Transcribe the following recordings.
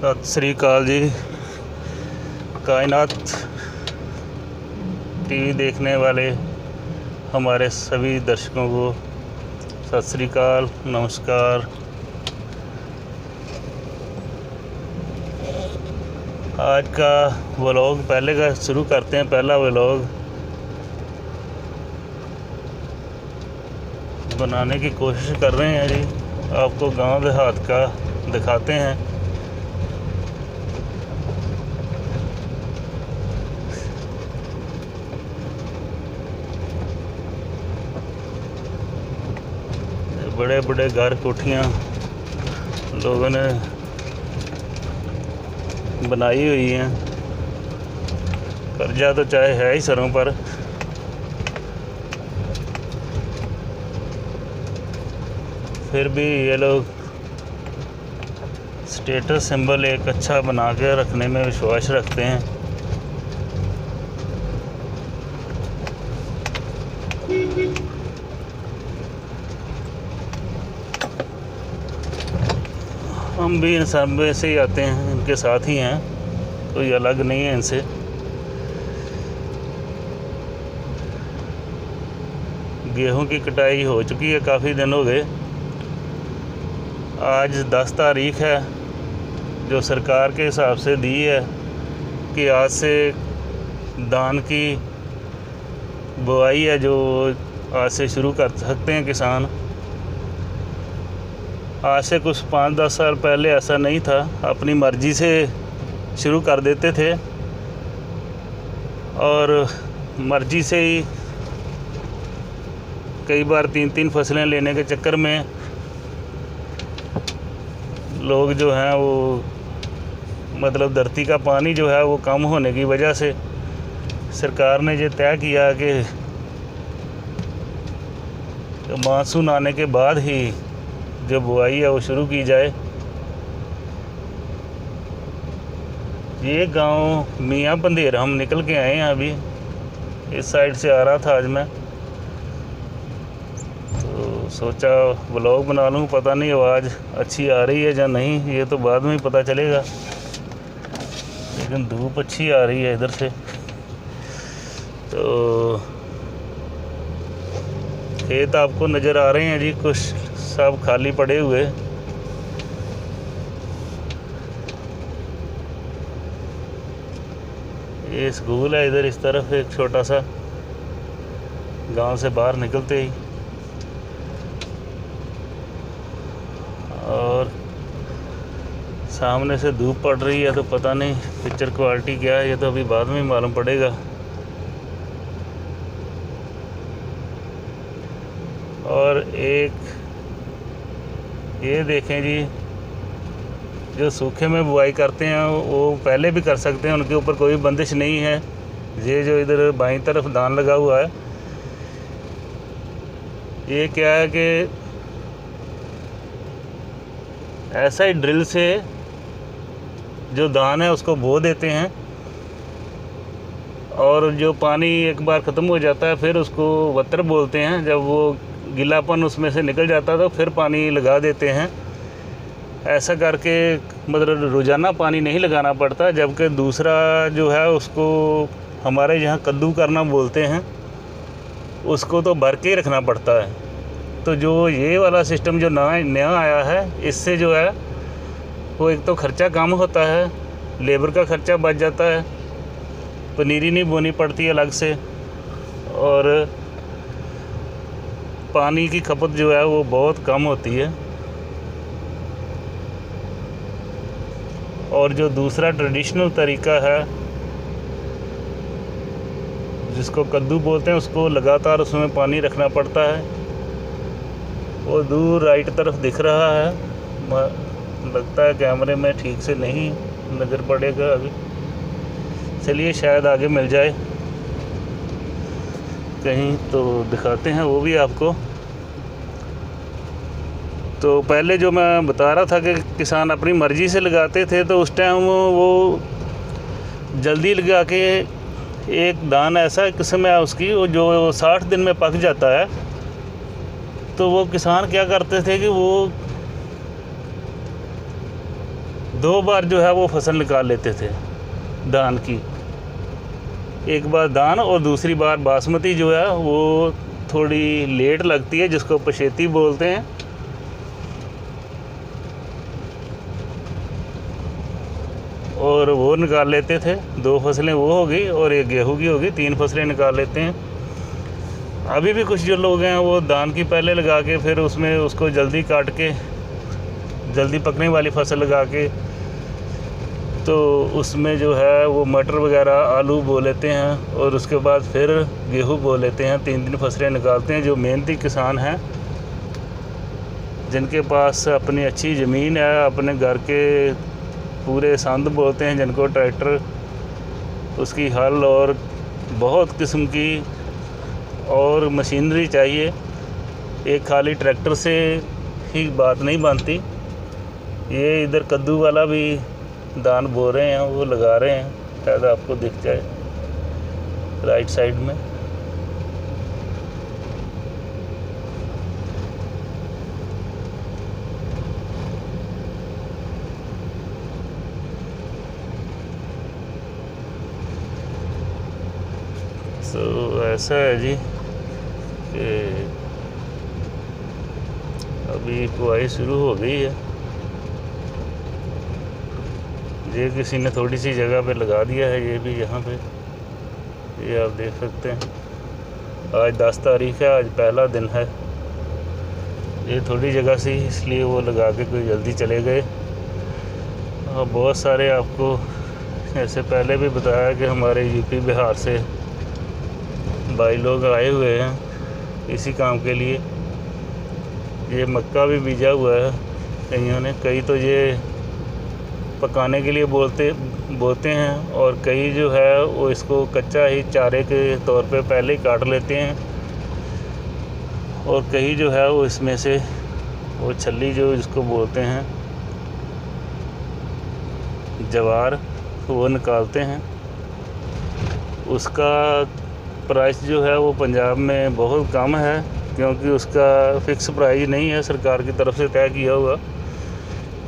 सत श्री अकाल जी। कायनात टीवी देखने वाले हमारे सभी दर्शकों को सत श्री अकाल, नमस्कार। आज का व्लॉग पहले का शुरू करते हैं। पहला व्लॉग बनाने की कोशिश कर रहे हैं जी, आपको गांव देहात का दिखाते हैं। बड़े बड़े घर कोठियाँ लोगों ने बनाई हुई हैं। कर्जा तो चाहे है ही सरों पर, फिर भी ये लोग स्टेटस सिंबल एक अच्छा बना के रखने में विश्वास रखते हैं। हम भी इन सब में से ही आते हैं, इनके साथ ही हैं, कोई अलग नहीं है इनसे। गेहूं की कटाई हो चुकी है, काफ़ी दिन हो गए। आज 10 तारीख है, जो सरकार के हिसाब से दी है कि आज से धान की बुआई है, जो आज से शुरू कर सकते हैं किसान। आज से कुछ 5-10 साल पहले ऐसा नहीं था, अपनी मर्ज़ी से शुरू कर देते थे और मर्ज़ी से ही कई बार 3-3 फसलें लेने के चक्कर में लोग जो हैं वो मतलब धरती का पानी जो है वो कम होने की वजह से सरकार ने ये तय किया कि मानसून आने के बाद ही जो बुआई है वो शुरू की जाए। ये गांव मियाँ बंदेर हम निकल के आए हैं, अभी इस साइड से आ रहा था आज मैं, तो सोचा व्लॉग बना लूँ। पता नहीं आवाज़ अच्छी आ रही है या नहीं, ये तो बाद में ही पता चलेगा, लेकिन धूप अच्छी आ रही है इधर से। तो खेत आपको नज़र आ रहे हैं जी, कुछ सब खाली पड़े हुए। ये स्कूल है इधर इस तरफ, एक छोटा सा गांव से बाहर निकलते ही, और सामने से धूप पड़ रही है, तो पता नहीं पिक्चर क्वालिटी क्या है, ये तो अभी बाद में मालूम पड़ेगा। और एक ये देखें जी, जो सूखे में बुआई करते हैं वो पहले भी कर सकते हैं, उनके ऊपर कोई बंदिश नहीं है। ये जो इधर बाईं तरफ धान लगा हुआ है, ये क्या है कि ऐसा ही ड्रिल से जो धान है उसको बो देते हैं, और जो पानी एक बार ख़त्म हो जाता है फिर उसको वत्र बोलते हैं। जब वो गीलापन उसमें से निकल जाता है तो फिर पानी लगा देते हैं। ऐसा करके मतलब रोज़ाना पानी नहीं लगाना पड़ता। जबकि दूसरा जो है उसको हमारे यहाँ कद्दू करना बोलते हैं, उसको तो भर के ही रखना पड़ता है। तो जो ये वाला सिस्टम जो नया आया है, इससे जो है वो एक तो ख़र्चा कम होता है, लेबर का ख़र्चा बच जाता है, पनीरी नहीं बोनी पड़ती अलग से, और पानी की खपत जो है वो बहुत कम होती है। और जो दूसरा ट्रेडिशनल तरीका है जिसको कद्दू बोलते हैं, उसको लगातार उसमें पानी रखना पड़ता है। वो दूर राइट तरफ दिख रहा है, लगता है कैमरे में ठीक से नहीं नज़र पड़ेगा अभी, चलिए शायद आगे मिल जाए कहीं तो दिखाते हैं वो भी आपको। तो पहले जो मैं बता रहा था कि किसान अपनी मर्ज़ी से लगाते थे, तो उस टाइम वो जल्दी लगा के एक धान ऐसा किस्म है उसकी वो जो 60 दिन में पक जाता है। तो वो किसान क्या करते थे कि वो 2 बार जो है वो फसल निकाल लेते थे धान की। एक बार धान और दूसरी बार बासमती जो है वो थोड़ी लेट लगती है, जिसको पछेती बोलते हैं। और वो निकाल लेते थे। 2 फसलें वो हो गई और एक गेहूं की होगी, 3 फसलें निकाल लेते हैं। अभी भी कुछ जो लोग हैं वो धान की पहले लगा के फिर उसमें उसको जल्दी काट के जल्दी पकने वाली फसल लगा के तो उसमें जो है वो मटर वगैरह आलू बो लेते हैं और उसके बाद फिर गेहूं बो लेते हैं। 3 फसलें निकालते हैं। जो मेहनती किसान हैं, जिनके पास अपनी अच्छी ज़मीन है, अपने घर के पूरे संद बोलते हैं जिनको, ट्रैक्टर, उसकी हल और बहुत किस्म की और मशीनरी चाहिए। एक खाली ट्रैक्टर से ही बात नहीं बनती। ये इधर कद्दू वाला भी धान बो रहे हैं, वो लगा रहे हैं, शायद आपको दिख जाए राइट साइड में। तो ऐसा है जी कि अभी बुआई शुरू हो गई है। ये किसी ने थोड़ी सी जगह पे लगा दिया है, ये भी यहाँ पे, ये आप देख सकते हैं। आज 10 तारीख है, आज पहला दिन है। ये थोड़ी जगह सी इसलिए वो लगा के कोई जल्दी चले गए। और बहुत सारे आपको ऐसे पहले भी बताया कि हमारे यूपी बिहार से भाई लोग आए हुए हैं इसी काम के लिए। ये मक्का भी बीजा हुआ है कईयों ने, कई तो ये पकाने के लिए बोते हैं और कई जो है वो इसको कच्चा ही चारे के तौर पे पहले ही काट लेते हैं। और कई जो है वो इसमें से वो छल्ली जो जिसको बोलते हैं जवार, वो निकालते हैं। उसका प्राइस जो है वो पंजाब में बहुत कम है, क्योंकि उसका फ़िक्स प्राइस नहीं है सरकार की तरफ से तय किया हुआ।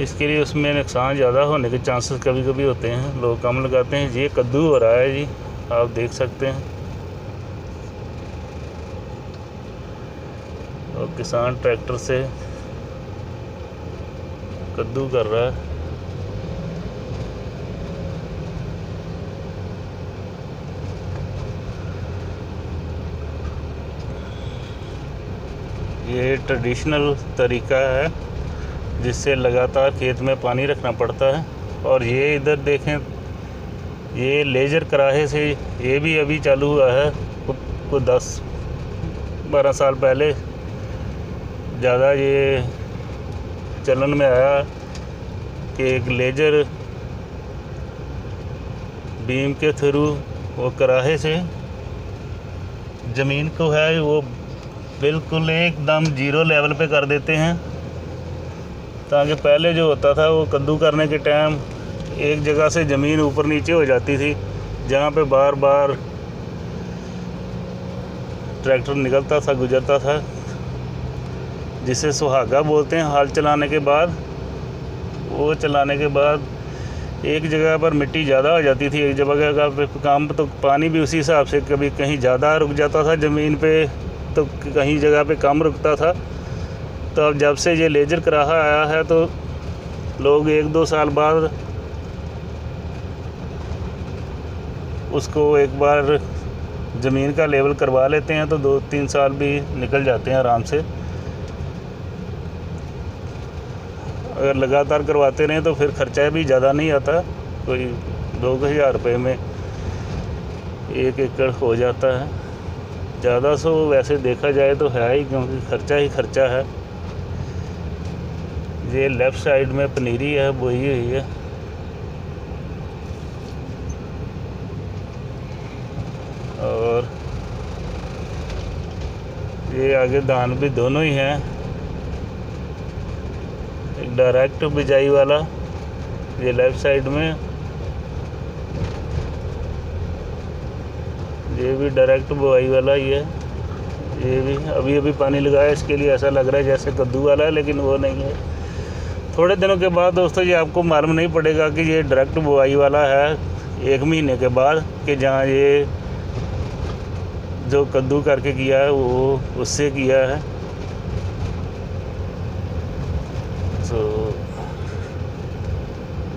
इसके लिए उसमें नुकसान ज़्यादा होने के चांसेस कभी कभी होते हैं, लोग कम लगाते हैं। ये कद्दू हो रहा है जी, आप देख सकते हैं। और किसान ट्रैक्टर से कद्दू कर रहा है। ये ट्रेडिशनल तरीका है जिससे लगातार खेत में पानी रखना पड़ता है। और ये इधर देखें, ये लेज़र कराहे से ये भी अभी चालू हुआ है। कुछ 10-12 साल पहले ज़्यादा ये चलन में आया कि एक लेज़र बीम के थ्रू वो कराहे से ज़मीन को है वो बिल्कुल एकदम 0 लेवल पे कर देते हैं, ताकि पहले जो होता था वो कद्दू करने के टाइम एक जगह से ज़मीन ऊपर नीचे हो जाती थी, जहाँ पे बार बार ट्रैक्टर निकलता था, गुजरता था, जिसे सुहागा बोलते हैं। हाल चलाने के बाद, वो चलाने के बाद एक जगह पर मिट्टी ज़्यादा हो जाती थी, एक जगह का काम तो पानी भी उसी हिसाब से कभी कहीं ज़्यादा रुक जाता था ज़मीन पे, तो कहीं जगह पे कम रुकता था। तो अब जब से ये लेज़र कराहा आया है तो लोग 1-2 साल बाद उसको एक बार ज़मीन का लेवल करवा लेते हैं, तो 2-3 साल भी निकल जाते हैं आराम से। अगर लगातार करवाते रहें तो फिर खर्चा भी ज़्यादा नहीं आता, कोई 2,000 रुपये में 1 एकड़ हो जाता है। ज़्यादा सो वैसे देखा जाए तो है ही, क्योंकि खर्चा ही खर्चा है। ये लेफ़्ट साइड में पनीरी है, बोई हुई है। और ये आगे धान भी दोनों ही हैं, एक डायरेक्ट बिजाई वाला ये लेफ़्ट साइड में, ये भी डायरेक्ट बुआई वाला ही है। ये भी अभी पानी लगाया, इसके लिए ऐसा लग रहा है जैसे कद्दू वाला है, लेकिन वो नहीं है। थोड़े दिनों के बाद दोस्तों ये आपको मालूम नहीं पड़ेगा कि ये डायरेक्ट बुआई वाला है 1 महीने के बाद, कि जहाँ ये जो कद्दू करके किया है वो उससे किया है। तो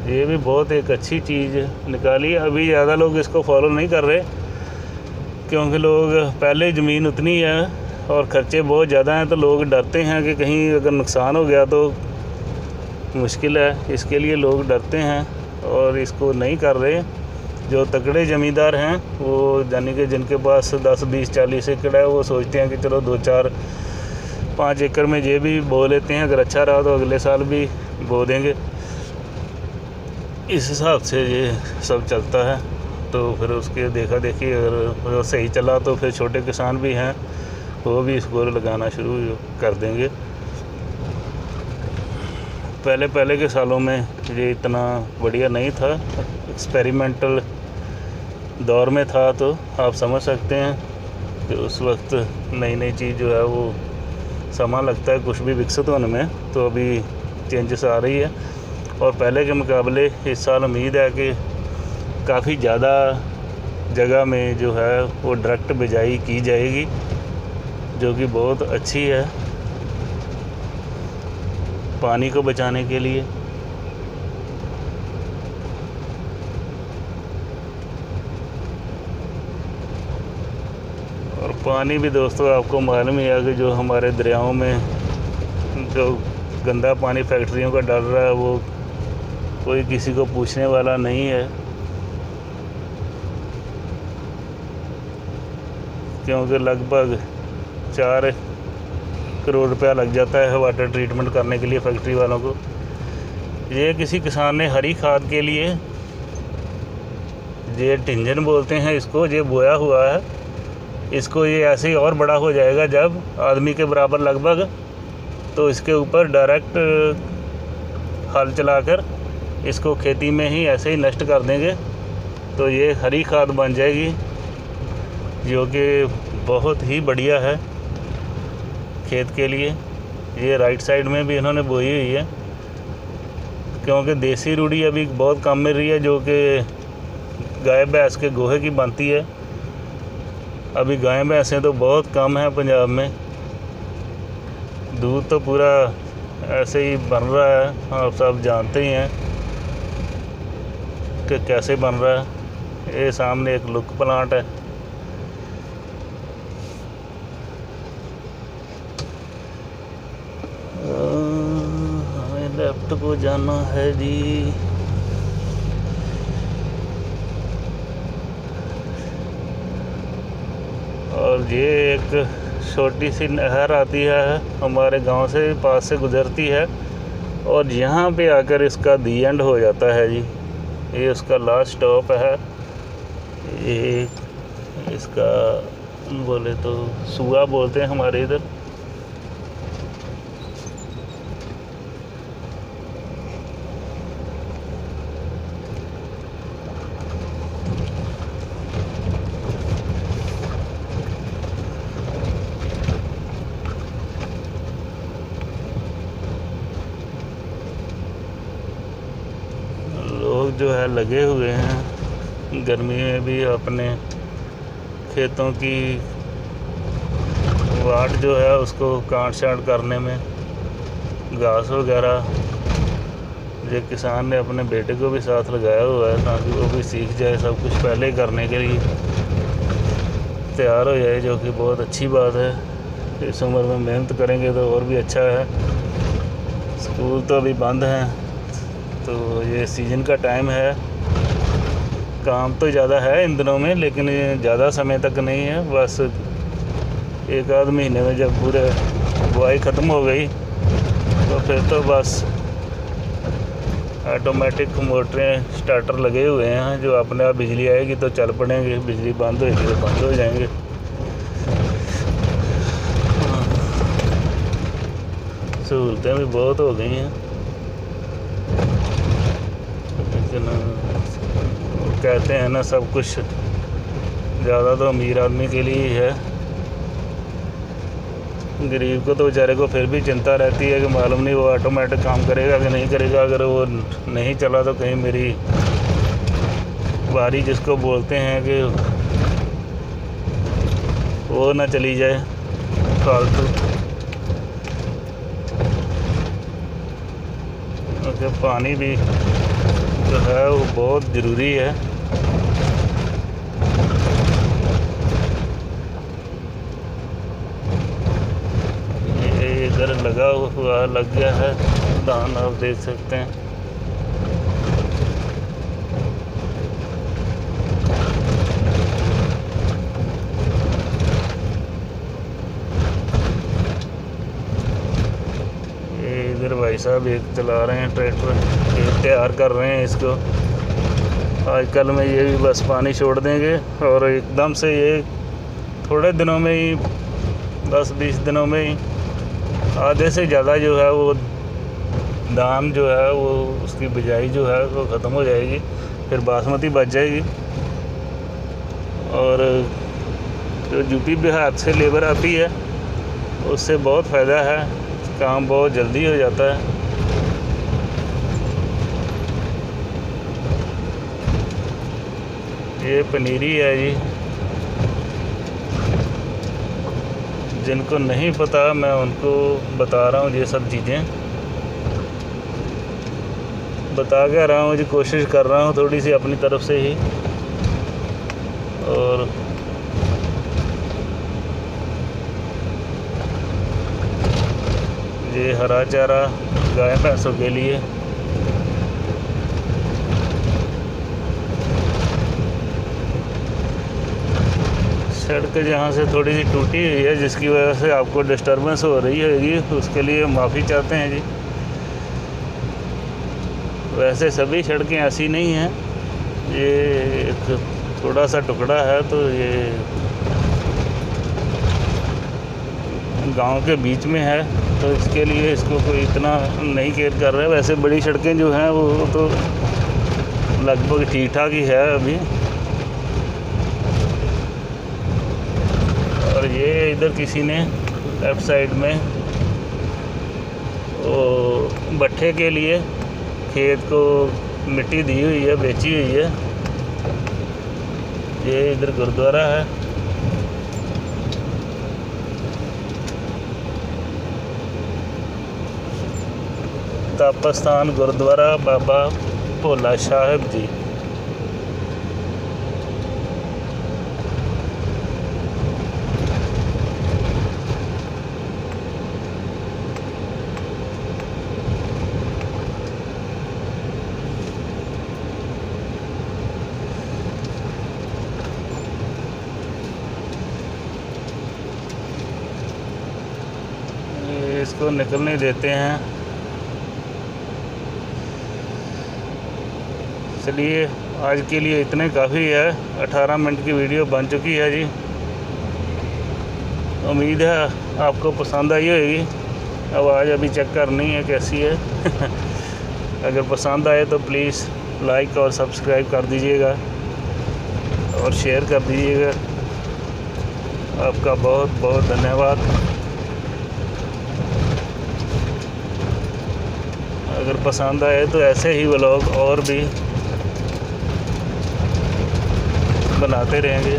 ये भी बहुत एक अच्छी चीज़ निकाली। अभी ज़्यादा लोग इसको फॉलो नहीं कर रहे, क्योंकि लोग पहले ज़मीन उतनी है और ख़र्चे बहुत ज़्यादा हैं, तो लोग डरते हैं कि कहीं अगर नुकसान हो गया तो मुश्किल है, इसके लिए लोग डरते हैं और इसको नहीं कर रहे। जो तगड़े ज़मींदार हैं वो यानी कि जिनके पास 10, 20, 40 एकड़ है, वो सोचते हैं कि चलो 2, 4, 5 एकड़ में ये भी बो लेते हैं, अगर अच्छा रहा तो अगले साल भी बो देंगे। इस हिसाब से ये सब चलता है। तो फिर उसके देखा देखी अगर सही चला तो फिर छोटे किसान भी हैं, वो भी इसको लगाना शुरू कर देंगे। पहले के सालों में ये इतना बढ़िया नहीं था, एक्सपेरिमेंटल दौर में था, तो आप समझ सकते हैं कि उस वक्त नई नई चीज़ जो है वो समय लगता है कुछ भी विकसित होने में। तो अभी चेंजेस आ रही है और पहले के मुकाबले इस साल उम्मीद है कि काफ़ी ज़्यादा जगह में जो है वो डायरेक्ट बिजाई की जाएगी, जो कि बहुत अच्छी है पानी को बचाने के लिए। और पानी भी दोस्तों आपको मालूम ही है कि जो हमारे दरियाओं में जो गंदा पानी फैक्ट्रियों का डाल रहा है वो कोई किसी को पूछने वाला नहीं है, क्योंकि लगभग 4 करोड़ रुपया लग जाता है वाटर ट्रीटमेंट करने के लिए फैक्ट्री वालों को। ये किसी किसान ने हरी खाद के लिए, ये टिंजन बोलते हैं इसको, ये बोया हुआ है। इसको ये ऐसे ही और बड़ा हो जाएगा जब आदमी के बराबर लगभग, तो इसके ऊपर डायरेक्ट हल चलाकर इसको खेती में ही ऐसे ही नष्ट कर देंगे, तो ये हरी खाद बन जाएगी, जो कि बहुत ही बढ़िया है खेत के लिए। ये राइट साइड में भी इन्होंने बोई हुई है, क्योंकि देसी रूढ़ी अभी बहुत कम मिल रही है, जो कि गाय भैंस के गोहे की बनती है। अभी गाय भैंसें तो बहुत कम हैं पंजाब में, दूध तो पूरा ऐसे ही बन रहा है, आप सब जानते ही हैं कि कैसे बन रहा है। ये सामने एक लुक प्लांट है। हमें लेफ्ट को जाना है जी। और ये एक छोटी सी नहर आती है हमारे गांव से, पास से गुजरती है, और यहाँ पे आकर इसका दी एंड हो जाता है जी। ये उसका लास्ट स्टॉप है। ये इसका बोले तो सुआ बोलते हैं हमारे इधर। लोग जो है लगे हुए हैं गर्मी में भी अपने खेतों की वाट जो है उसको काट छाँट करने में, घास वगैरह। ये किसान ने अपने बेटे को भी साथ लगाया हुआ है ताकि वो भी सीख जाए सब कुछ पहले करने के लिए तैयार हो जाए, जो कि बहुत अच्छी बात है। इस उम्र में मेहनत करेंगे तो और भी अच्छा है। स्कूल तो अभी बंद हैं, तो ये सीज़न का टाइम है, काम तो ज़्यादा है इन दिनों में, लेकिन ज़्यादा समय तक नहीं है। बस 1 आध महीने में जब पूरे बुआई ख़त्म हो गई तो फिर तो बस ऑटोमेटिक मोटरें स्टार्टर लगे हुए हैं, जो अपने आप बिजली आएगी तो चल पड़ेंगे, बिजली बंद होगी तो बंद हो जाएंगे। सहूलतें भी बहुत हो गई हैं, लेकिन कहते हैं ना सब कुछ ज़्यादा तो अमीर आदमी के लिए ही है। गरीब को तो बेचारे को फिर भी चिंता रहती है कि मालूम नहीं वो ऑटोमेटिक काम करेगा कि नहीं करेगा। अगर वो नहीं चला तो कहीं मेरी बारी जिसको बोलते हैं कि वो ना चली जाए फालतू। क्योंकि पानी भी जो है वो बहुत ज़रूरी है। ये इधर लग गया है धान, आप देख सकते हैं। इधर भाई साहब एक चला रहे हैं ट्रैक्टर, खेत तैयार कर रहे हैं इसको। आजकल में ये भी बस पानी छोड़ देंगे और एकदम से ये थोड़े दिनों में ही 10-20 दिनों में ही आधे से ज़्यादा जो है वो धान जो है वो उसकी बिजाई जो है वो ख़त्म हो जाएगी, फिर बासमती बच जाएगी। और जो यूपी बिहार से लेबर आती है उससे बहुत फ़ायदा है, काम बहुत जल्दी हो जाता है। ये पनीरी है जी, जिनको नहीं पता मैं उनको बता रहा हूँ। ये सब चीज़ें बता के रहा हूँ जी, कोशिश कर रहा हूँ थोड़ी सी अपनी तरफ से ही। और ये हरा चारा गाय भैंसों के लिए। सड़क जहाँ से थोड़ी सी टूटी हुई है जिसकी वजह से आपको डिस्टर्बेंस हो रही होगी, उसके लिए माफ़ी चाहते हैं जी। वैसे सभी सड़कें ऐसी नहीं हैं, ये एक थोड़ा सा टुकड़ा है तो ये गांव के बीच में है, तो इसके लिए इसको कोई इतना नहीं केयर कर रहे हैं। वैसे बड़ी सड़कें जो हैं वो तो लगभग ठीक ठाक ही है अभी। और ये इधर किसी ने लेफ़्ट साइड में वो भट्ठे के लिए खेत को मिट्टी दी हुई है, बेची हुई है। ये इधर गुरुद्वारा है। तापस्थान गुरुद्वारा बाबा भोला साहिब जी। इसको निकलने देते हैं। चलिए आज के लिए इतने काफ़ी है, 18 मिनट की वीडियो बन चुकी है जी। उम्मीद है आपको पसंद आई होगी। आवाज़ अभी चेक करनी है कैसी है। अगर पसंद आए तो प्लीज़ लाइक और सब्सक्राइब कर दीजिएगा और शेयर कर दीजिएगा। आपका बहुत बहुत धन्यवाद। अगर पसंद आए तो ऐसे ही व्लॉग और भी बनाते रहेंगे।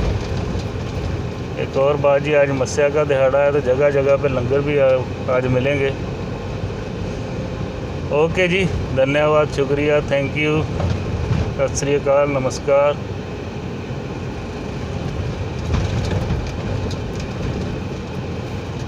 एक और बात जी, आज मत्स्य का दिहाड़ा है तो जगह जगह पे लंगर भी आज मिलेंगे। ओके जी, धन्यवाद, शुक्रिया, थैंक यू, सत श्री अकाल, नमस्कार।